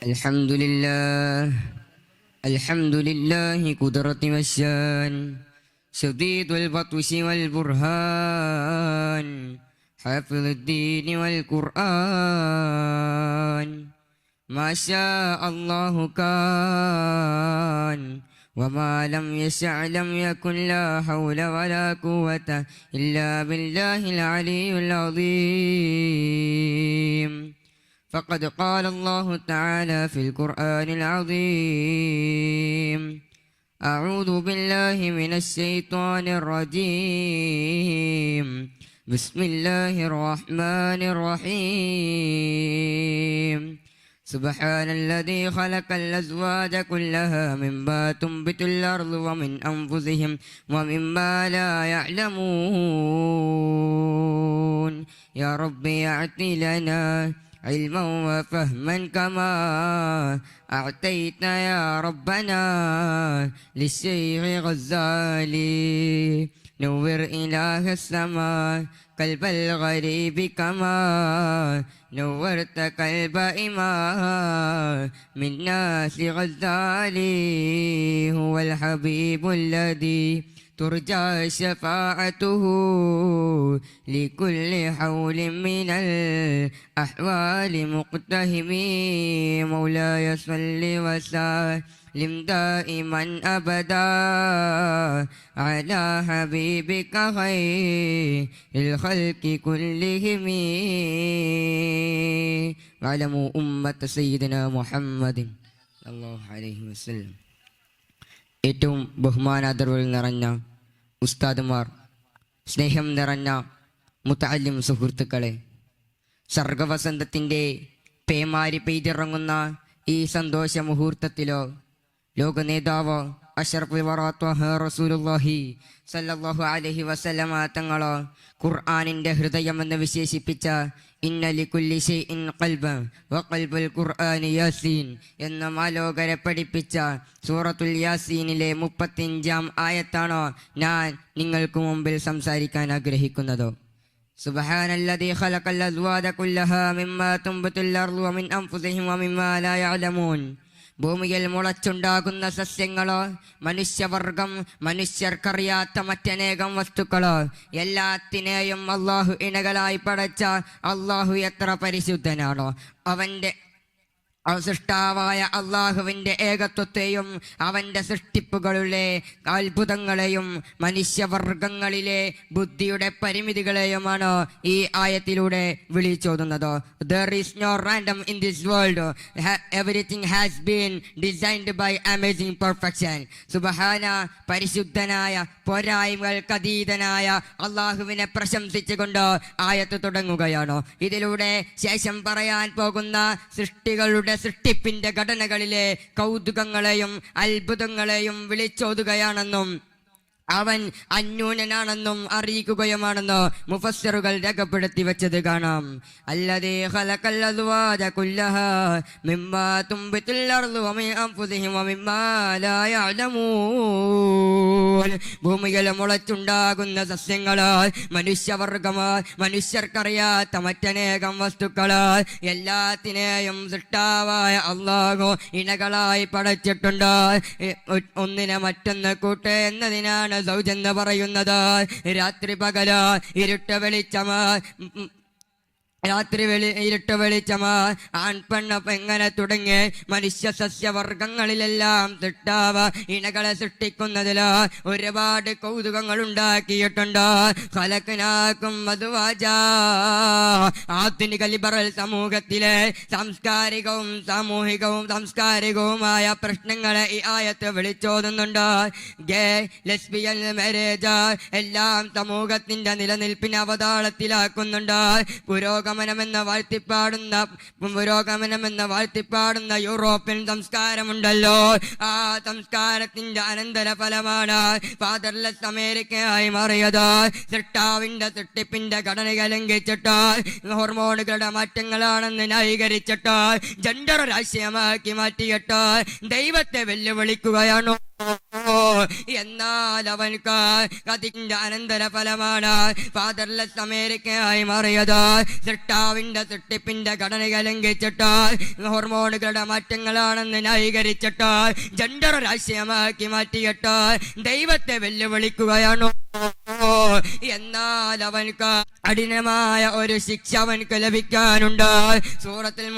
Alhamdulillah, alhamdulillah qudrati wasyan, shadidul batshi wal burhan, hafidhuddin wal Qur'an. Ma syaa Allahu kan, wa ma lam yasha' lam yakun, la hawla wa la quwwata illa billahil aliyyil azim. فقد قال الله تعالى في القرآن العظيم: أعوذ بالله من الشيطان الرجيم، بسم الله الرحمن الرحيم. سبحان الذي خلق الأزواج كلها مما تنبت الأرض ومن أنفسهم ومما لا يعلمون. يا رب أعطِ لنا علما وفهما كما أعطيت يا ربنا للشيخ غزالي. نور إله السماء قلب الغريب كما نورت قلب إمام من ناس غزالي. هو الحبيب الذي ترجى شفاعته لكل حول من الأحوال مقتهم. مولاي صل وسلم دائما أبدا على حبيبك خير الخلق كلهم. واعلموا أمة سيدنا محمد صلى الله عليه وسلم. ഏറ്റവും ബഹുമാനാദരവുകൾ നിറഞ്ഞ ഉസ്താദുമാർ, സ്നേഹം നിറഞ്ഞ മുതഅല്ലിം സുഹൃത്തുക്കളെ, സർഗവസന്തത്തിൻ്റെ പേമാരി പെയ്തിറങ്ങുന്ന ഈ സന്തോഷ മുഹൂർത്തത്തിലോ ലോക നേതാവ് അഷ്റഫുൽ വറാ ത്വാഹ റസൂലുള്ളാഹി സല്ലല്ലാഹു അലൈഹി വസല്ലമ തങ്ങളോ ഖുർആനിൻ്റെ ഹൃദയമെന്ന് വിശേഷിപ്പിച്ച ഇന്ന ലികുല്ലി ശൈഇൻ ഖൽബൻ വഖൽബുൽ ഖുർആനി യാസീൻ എന്ന മാലോകരെ പഠിപ്പിച്ച സൂറത്തുൽ യാസീനിലെ 35-ാം ആയത്താണോ ഞാൻ നിങ്ങൾക്ക് മുമ്പിൽ സംസാരിക്കാൻ ആഗ്രഹിക്കുന്നത്. സുബ്ഹാനല്ലദീ ഖലഖൽ അസ്വാജ കുല്ലഹാ മിമ്മാ തുംബിതുൽ അർളു വമിൻ അൻഫുസിഹിം വമിമ്മാ ലാ യഅലമൂൻ. ഭൂമിയിൽ മുളച്ചുണ്ടാകുന്ന സസ്യങ്ങളോ, മനുഷ്യവർഗം, മനുഷ്യർക്കറിയാത്ത മറ്റനേകം വസ്തുക്കളോ, എല്ലാത്തിനെയും അള്ളാഹു ഇണകളായി പടച്ച അള്ളാഹു എത്ര പരിശുദ്ധനാണോ! അവൻ്റെ സൃഷ്ടാവായ അള്ളാഹുവിൻ്റെ ഏകത്വത്തെയും അവൻ്റെ സൃഷ്ടിപ്പുകളിലെ അത്ഭുതങ്ങളെയും മനുഷ്യവർഗങ്ങളിലെ ബുദ്ധിയുടെ പരിമിതികളെയുമാണ് ഈ ആയത്തിലൂടെ വിളിച്ചോതുന്നത്. There is no random in this world. Everything has been designed by amazing perfection. സുബ്ഹാന, പരിശുദ്ധനായ പോരായ്മകൾക്കതീതനായ അള്ളാഹുവിനെ പ്രശംസിച്ചുകൊണ്ട് ആയത്ത് തുടങ്ങുകയാണ്. ഇതിലൂടെ ശേഷം പറയാൻ പോകുന്ന സൃഷ്ടികളുടെ സൃഷ്ടിപ്പിന്റെ ഘടനകളിലെ കൗതുകങ്ങളെയും അത്ഭുതങ്ങളെയും വിളിച്ചോതുകയാണെന്നും അവൻ അന്യൂനനാണെന്നും അറിയിക്കുകയുമാണെന്ന് മുഫസ്സിറുകൾ രേഖപ്പെടുത്തി വെച്ചത് കാണാം. അല്ലദീ ഖലഖൽ അസ്വാജ കുല്ലഹാ മിമ്മാ തുംബിതുൽ അർളു വമിൻ അൻഫുസിഹിം വമിമ്മാ ലാ യഅലമൂൻ. ഭൂമിയിൽ മുളച്ചുണ്ടാകുന്ന സസ്യങ്ങളാൽ, മനുഷ്യവർഗമാൽ, മനുഷ്യർക്കറിയാത്ത മറ്റനേകം വസ്തുക്കളാൽ എല്ലാത്തിനെയും സൃഷ്ടാവായ അല്ലാഹു ഇണകളായി പടച്ചിട്ടുണ്ട്. ഒന്നിനെ മറ്റൊന്ന് കൂട്ട് എന്നതിനാണ് സൗജെന്ന് പറയുന്നത്. രാത്രി പകല, ഇരുട്ട് വെളിച്ചമാ, ഇരുട്ട് വെളിച്ചമാ, ആൺപെണ്ണ എങ്ങനെ തുടങ്ങി മനുഷ്യ സസ്യവർഗങ്ങളിലെല്ലാം സൃഷ്ടാവ് ഇണകളെ സൃഷ്ടിക്കുന്നതിൽ ഒരുപാട് കൗതുകങ്ങൾ ഉണ്ടാക്കിയിട്ടുണ്ട്. ഖലഖനാകും അസ്വാജാ. ആധുനിക ലിബറൽ സമൂഹത്തിലെ സാംസ്കാരികവും സാംസ്കാരികവുമായ പ്രശ്നങ്ങളെ ഈ ആയത്ത് വിളിച്ചോതുന്നുണ്ട്. ഗേ, ലെസ്ബിയൻ മാരേജ് എല്ലാം സമൂഹത്തിന്റെ നിലനിൽപ്പിനെ അവതാളത്തിലാക്കുന്നുണ്ട്. പുരോഗമനമെന്ന വാഴ്ത്തിപ്പാടുന്ന യൂറോപ്യൻ സംസ്കാരമുണ്ടല്ലോ, ആ സംസ്കാരത്തിന്റെ അനന്തര ഫലമാണ് ഫാദർലെസ് അമേരിക്കയായി മാറിയത്. സൃഷ്ടാവിന്റെ സൃഷ്ടിപ്പിന്റെ ഘടനയെ ലംഘിച്ചിട്ട്, ഹോർമോണുകളുടെ മാറ്റങ്ങളാണെന്ന് ന്യായീകരിച്ചിട്ട്, ജെൻഡർ രാഷ്ട്രീയമാക്കി മാറ്റിയിട്ട് ദൈവത്തെ വെല്ലുവിളിക്കുകയാണോ എന്നാൽ അവൻക്ക് അതിന്റെ അനന്തര ഫലമാണ് ഫാദർലെസ് അമേരിക്കയായി മാറിയത്. സൃഷ്ടാവിന്റെ സൃഷ്ടിപ്പിന്റെ ഘടനകൾ ലംഘിച്ചിട്ട് ഹോർമോണുകളുടെ മാറ്റങ്ങളാണെന്ന് ന്യായീകരിച്ചിട്ട് ജെൻഡർ രാഷ്ട്രീയമാക്കി മാറ്റിയിട്ട് ദൈവത്തെ വെല്ലുവിളിക്കുകയാണോ? എന്നാൽ അവൻക്ക് കഠിനമായ ഒരു ശിക്ഷ അവൻക്ക് ലഭിക്കാനുണ്ട്. സൂറത്തുൽ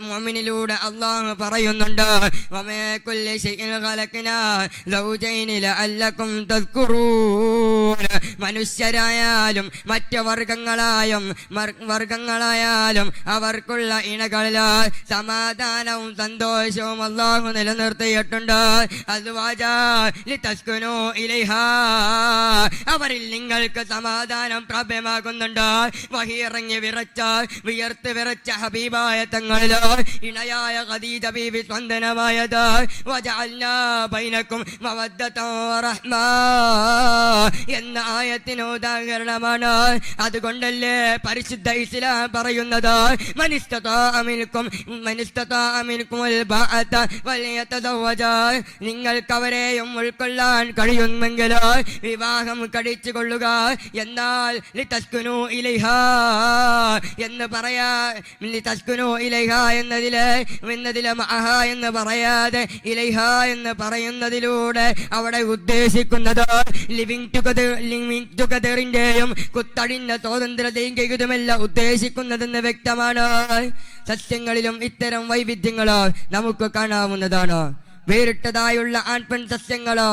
മുഅ്മിനിലൂടെ അല്ലാഹു പറയുന്നുണ്ട്, വമാ കുല്ലി ശൈഇൻ ഖലഖനാ സൗജൈനി ലഅല്ലകും തദ്കുറൂൻ. മനുഷ്യരായാലും മറ്റ് വർഗങ്ങളായാലും അവർക്കുള്ള ഇണകളിൽ സമാധാനവും സന്തോഷവും അല്ലാഹു നിലനിർത്തിയിട്ടുണ്ട്. അസ്വാജാ ലിതസ്കുനൂ ഇലൈഹാ, അവരിൽ നിങ്ങൾക്ക് സമാധാനം പ്രാപ്യമാകുന്നുണ്ട്. വഹിയിറങ്ങി വിയർത്ത് വിറച്ച ഹബീബായ തങ്ങളിൽ ഇണയായ ഖദീജ ബീവി സ്വന്തനമായത്. വജഅൽനാ ബൈനക്കും മവദ്ദതൻ വറഹ്മ എന്ന ആയത്തിന് ഉദാഹരണമാണ്. അതുകൊണ്ടല്ലേ പരിശുദ്ധ ഇസ്ലാം പറയുന്നത്, നിങ്ങൾക്ക് അവരെയും ഉൾക്കൊള്ളാൻ കഴിയുമെങ്കിൽ വിവാഹം കഴിച്ചു കൊള്ളുക. എന്നാൽ ലിതസ്കുനൂ ഇലൈഹാ എന്ന് ലിതസ്കുനൂ ഇലൈഹാ എന്നതിലെ മഅഹ എന്ന് പറയാതെ ഇലൈഹാ എന്ന് പറയുന്നതിലൂടെ അവിടെ ഉദ്ദേശിക്കുന്നത് ലിവിങ് ടുഗദറിന്റെയും കുത്തടിഞ്ഞ സ്വാതന്ത്ര്യതയും ഉദ്ദേശിക്കുന്നതെന്ന് വ്യക്തമാണ്. സസ്യങ്ങളിലും ഇത്തരം വൈവിധ്യങ്ങൾ നമുക്ക് കാണാവുന്നതാണ്. വേറിട്ടതായുള്ള ആൺപെൺ സസ്യങ്ങള്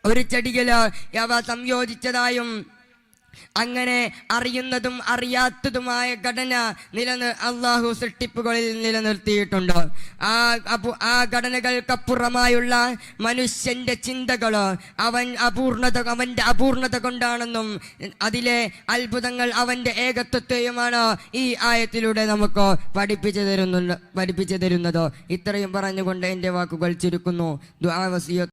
ഒരു ചെടിയില് അവ സംയോജിച്ചതായും അങ്ങനെ അറിയുന്നതും അറിയാത്തതുമായ ഘടന അല്ലാഹു സൃഷ്ടിപ്പുകളിൽ നിലനിർത്തിയിട്ടുണ്ട്. ആ ഘടനകൾക്കപ്പുറമായുള്ള മനുഷ്യന്റെ ചിന്തകള് അവന്റെ അപൂർണത കൊണ്ടാണെന്നും അതിലെ അത്ഭുതങ്ങൾ അവന്റെ ഏകത്വത്തെയുമാണ് ഈ ആയത്തിലൂടെ നമുക്ക് പഠിപ്പിച്ചു തരുന്നത്. ഇത്രയും പറഞ്ഞുകൊണ്ട് എന്റെ വാക്കുകൾ ചുരുക്കുന്നു. ദുആ വസിയത്ത്